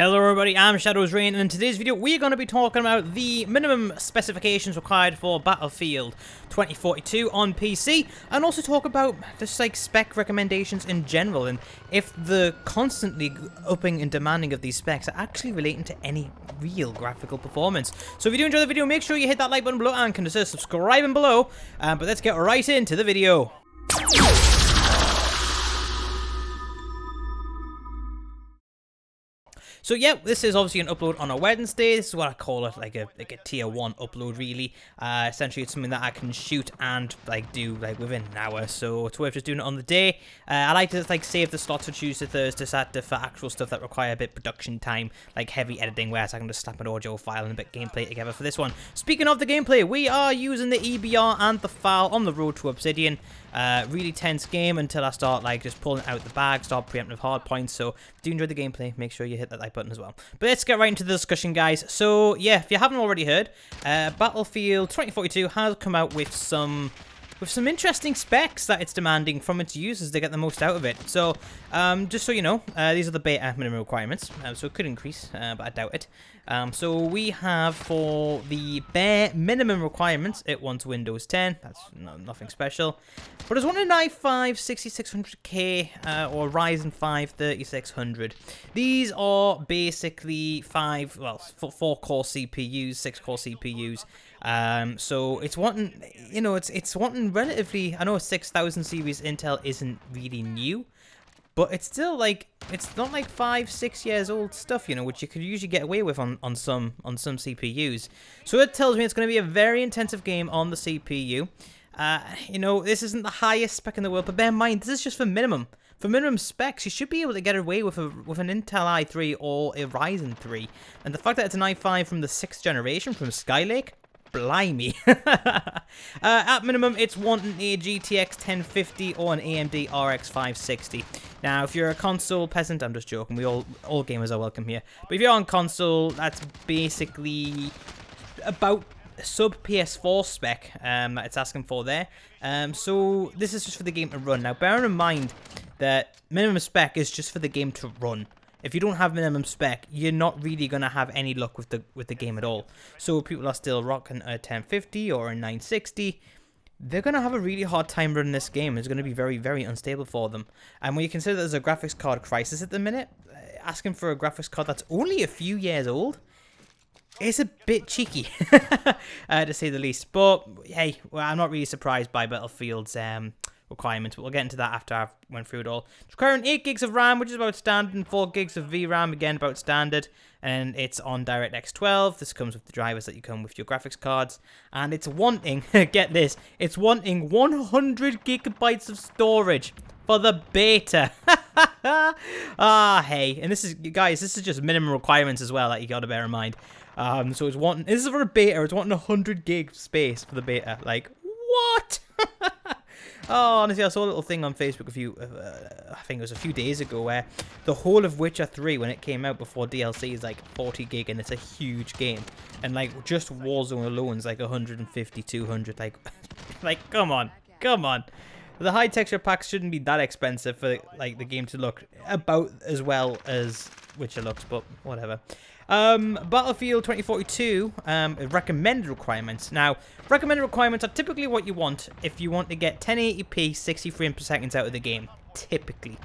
Hello everybody, I'm Shadows Rain, and in today's video we're going to be talking about the minimum specifications required for Battlefield 2042 on PC, and also talk about just like spec recommendations in general, and if the constantly upping and demanding of these specs are actually relating to any real graphical performance. So if you do enjoy the video, make sure you hit that like button below and consider subscribing below, but let's get right into the video. So yeah, this is obviously an upload on a Wednesday. This is what I call it, like a tier 1 upload really. Essentially it's something that I can shoot and do within an hour, so it's worth just doing it on the day. I like to save the slots for Tuesday, Thursday, Saturday for actual stuff that require a bit of production time, like heavy editing, whereas I can just slap an audio file and a bit of gameplay together for this one. Speaking of the gameplay, we are using the EBR and the FAL on the road to Obsidian. Really tense game until I start just pulling it out the bag, start preemptive hard points. So if you enjoy the gameplay, make sure you hit that like button as well. But let's get right into the discussion, guys. So yeah, if you haven't already heard, Battlefield 2042 has come out with some interesting specs that it's demanding from its users to get the most out of it. So just so you know, these are the beta minimum requirements, so it could increase, but I doubt it. So we have, for the bare minimum requirements, it wants Windows 10. That's nothing special. But it's wanting an i5 6600K or Ryzen 5 3600. These are basically 4-core CPUs, 6-core CPUs. So it's wanting, it's wanting relatively, I know a 6000 series Intel isn't really new, but it's still it's not 5-6 years old stuff, which you could usually get away with on some CPUs. So it tells me it's going to be a very intensive game on the CPU. This isn't the highest spec in the world, but bear in mind, this is just for minimum. For minimum specs, you should be able to get away with an Intel i3 or a Ryzen 3. And the fact that it's an i5 from the 6th generation, from Skylake, blimey. At minimum, it's wanting a GTX 1050 or an AMD RX 560. Now, if you're a console peasant, I'm just joking, all gamers are welcome here. But if you're on console, that's basically about sub PS4 spec that it's asking for there. So this is just for the game to run. Now, bear in mind that minimum spec is just for the game to run. If you don't have minimum spec, you're not really going to have any luck with the game at all. So people are still rocking a 1050 or a 960. They're going to have a really hard time running this game. It's going to be very, very unstable for them. And when you consider there's a graphics card crisis at the minute, asking for a graphics card that's only a few years old, it's a bit cheeky, to say the least. But hey, well, I'm not really surprised by Battlefield's requirements, but we'll get into that after I've went through it all. It's requiring 8 gigs of RAM, which is about standard, and 4 gigs of VRAM, again about standard, and it's on DirectX 12. This comes with the drivers that you come with your graphics cards, and it's wanting, get this, it's wanting 100 gigabytes of storage for the beta. Hey, and this is, guys, this is just minimum requirements as well that you gotta bear in mind. So it's wanting, this is for a beta, it's wanting 100 gig space for the beta. What? Oh, honestly, I saw a little thing on Facebook I think it was a few days ago, where the whole of Witcher 3, when it came out before DLC, is 40 gig, and it's a huge game. And just Warzone alone is 150, 200. Come on. The high texture packs shouldn't be that expensive for the game to look about as well as Witcher looks, but whatever. Battlefield 2042 recommended requirements. Now, recommended requirements are typically what you want if you want to get 1080p 60 frames per second out of the game, typically.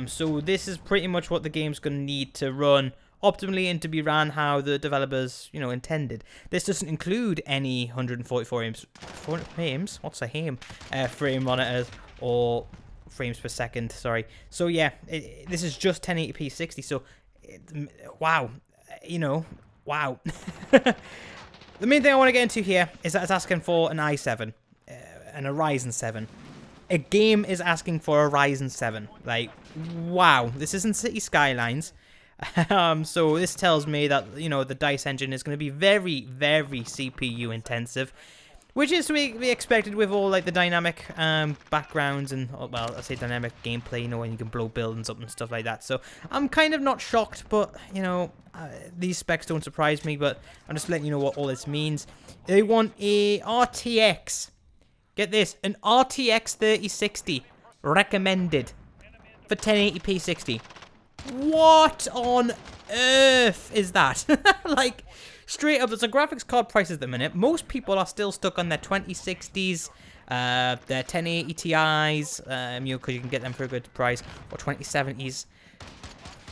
So this is pretty much what the game's going to need to run optimally and to be ran how the developers, intended. This doesn't include any 144 frames, what's a ham? Frame monitors or frames per second, sorry. So yeah, this is just 1080p 60, so wow. Wow. The main thing I want to get into here is that it's asking for an i7 and a Ryzen 7. A game is asking for a Ryzen 7. Wow. This isn't City Skylines. So this tells me that, the DICE engine is going to be very, very CPU intensive, which is to be expected with all the dynamic backgrounds and, well, I say dynamic gameplay, when you can blow buildings up and stuff like that. So I'm kind of not shocked, but these specs don't surprise me. But I'm just letting you know what all this means. They want a RTX. Get this, an RTX 3060 recommended for 1080p 60. What on earth is that? Like, straight up, there's a graphics card prices at the minute. Most people are still stuck on their 2060s, their 1080 Ti's, you know, because you can get them for a good price, or 2070s.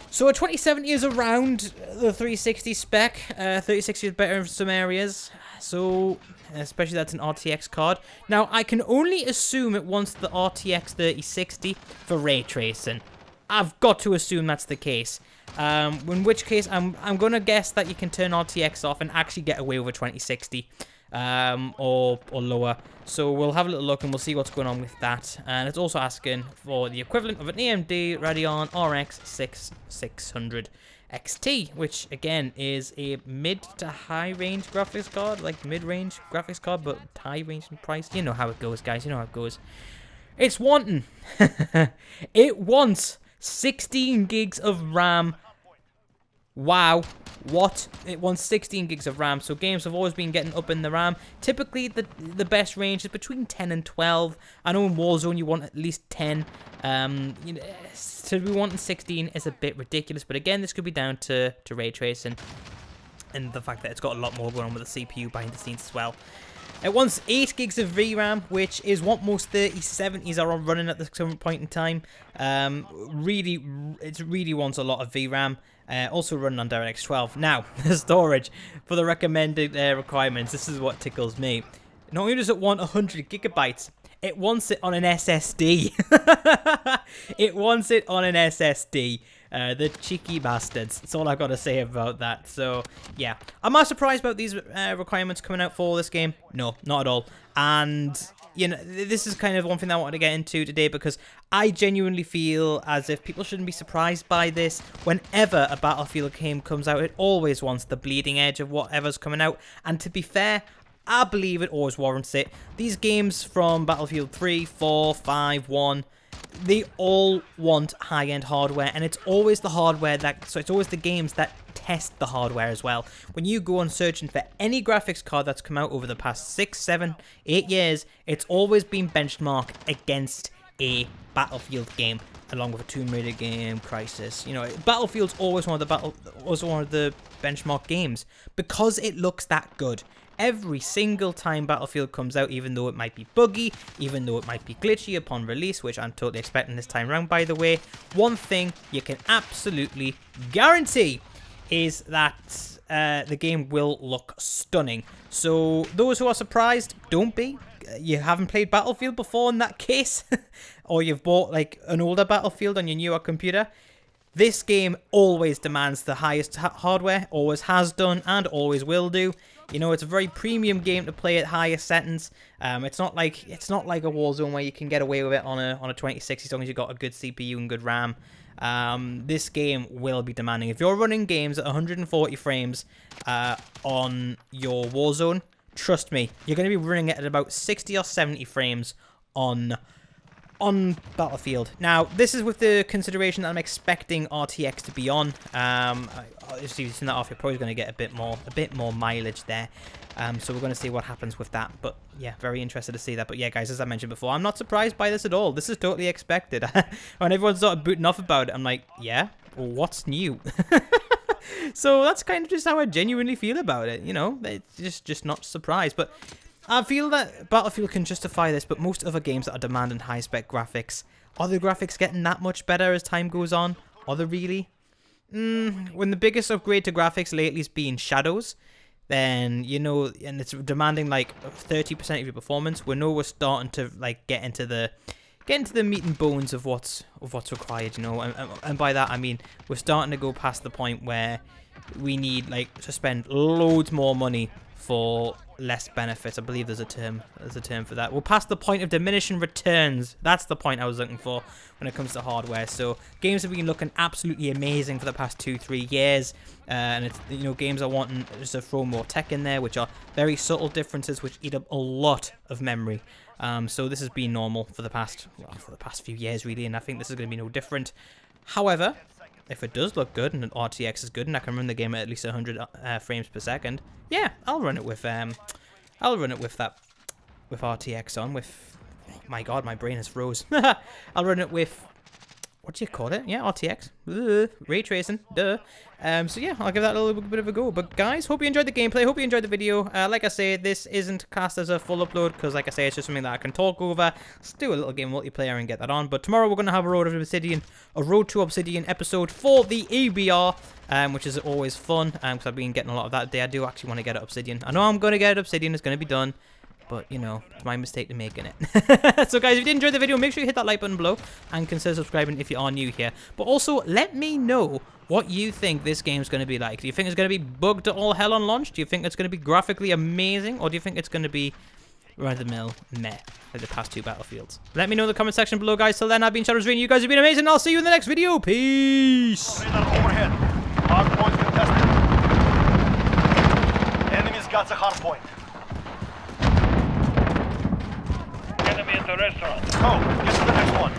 So a 2070 is around the 360 spec. 3060 is better in some areas. So, especially that's an RTX card. Now, I can only assume it wants the RTX 3060 for ray tracing. I've got to assume that's the case. In which case, I'm going to guess that you can turn RTX off and actually get away with a 2060 or lower. So we'll have a little look and we'll see what's going on with that. And it's also asking for the equivalent of an AMD Radeon RX 6600 XT, which again is a mid to high range graphics card, like mid-range graphics card, but high range in price. You know how it goes, guys. You know how it goes. It's wanting. It wants 16 gigs of RAM. Wow. What? It wants 16 gigs of RAM. So games have always been getting up in the RAM. Typically, the best range is between 10 and 12. I know in Warzone you want at least 10. You know, to be wanting 16 is a bit ridiculous. But again, this could be down to ray tracing and the fact that it's got a lot more going on with the CPU behind the scenes as well. It wants 8 gigs of VRAM, which is what most 3070s are running at this current point in time. It really wants a lot of VRAM. Also running on DirectX 12. Now, the storage for the recommended requirements. This is what tickles me. Not only does it want 100 gigabytes, it wants it on an SSD. It wants it on an SSD. The cheeky bastards. That's all I've got to say about that. So, yeah. Am I surprised about these requirements coming out for this game? No, not at all. And, you know, this is kind of one thing that I wanted to get into today because I genuinely feel as if people shouldn't be surprised by this. Whenever a Battlefield game comes out, it always wants the bleeding edge of whatever's coming out. And to be fair, I believe it always warrants it. These games from Battlefield 3, 4, 5, 1... they all want high-end hardware, and it's always the hardware that... so it's always the games that test the hardware as well. When you go on searching for any graphics card that's come out over the past 6, 7, 8 years, it's always been benchmarked against a Battlefield game, along with a Tomb Raider game, Crysis. You know, Battlefield's always one of the benchmark games because it looks that good. Every single time Battlefield comes out, even though it might be buggy, even though it might be glitchy upon release, which I'm totally expecting this time around, by the way, one thing you can absolutely guarantee is that the game will look stunning. So those who are surprised, don't be. You haven't played Battlefield before in that case, or you've bought like an older Battlefield on your newer computer. This game always demands the highest hardware, always has done, and always will do. You know, it's a very premium game to play at highest settings. It's not like a Warzone where you can get away with it on a 2060 as long as you've got a good CPU and good RAM. This game will be demanding. If you're running games at 140 frames on your Warzone, trust me, you're going to be running it at about 60 or 70 frames on Battlefield. Now, this is with the consideration that I'm expecting RTX to be on. If you turn that off, you're probably going to get a bit more mileage there. So we're going to see what happens with that. But yeah, very interested to see that. But yeah, guys, as I mentioned before, I'm not surprised by this at all. This is totally expected. When everyone started booting off about it, I'm like, yeah, well, what's new? So that's kind of just how I genuinely feel about it. You know, it's just not surprised. But I feel that Battlefield can justify this, but most other games that are demanding high-spec graphics, are the graphics getting that much better as time goes on? Are they really? When the biggest upgrade to graphics lately has been Shadows, then, you know, and it's demanding like 30% of your performance, we know we're starting to like get into the meat and bones of what's required, you know, and by that I mean we're starting to go past the point where we need like to spend loads more money for less benefits. I believe there's a term for that. We're past the point of diminishing returns. That's the point I was looking for when it comes to hardware. So games have been looking absolutely amazing for the past 2-3 years, and it's, you know, games are wanting just to throw more tech in there, which are very subtle differences which eat up a lot of memory. So this has been normal for the past few years really, and I think this is going to be no different. However, if it does look good and an RTX is good and I can run the game at least 100 frames per second, yeah, I'll run it with RTX on. With, oh my god, my brain has froze. I'll run it with what do you call it? Yeah, RTX. Ray tracing. Duh. So yeah, I'll give that a little bit of a go. But guys, hope you enjoyed the gameplay. Hope you enjoyed the video. Like I say, this isn't cast as a full upload because, like I say, it's just something that I can talk over. Let's do a little game multiplayer and get that on. But tomorrow we're going to have a Road to Obsidian episode for the EBR. Which is always fun, because I've been getting a lot of that today. I do actually want to get Obsidian. I know I'm going to get Obsidian. It's going to be done. But, you know, it's my mistake to making it. So, guys, if you did enjoy the video, make sure you hit that like button below and consider subscribing if you are new here. But also, let me know what you think this game's going to be like. Do you think it's going to be bugged to all hell on launch? Do you think it's going to be graphically amazing? Or do you think it's going to be run-of-the-mill meh, like the past 2 Battlefields? Let me know in the comment section below, guys. Till then, I've been ShadowsRain. You guys have been amazing. I'll see you in the next video. Peace! Overhead. Hard point contested. Enemy's got the hard point. Enemy at the restaurant. Go, get to the next one.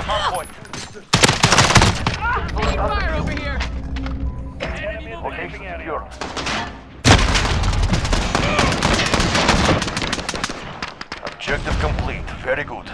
Hard point. Fire over here! Enemy location area. Objective complete. Very good.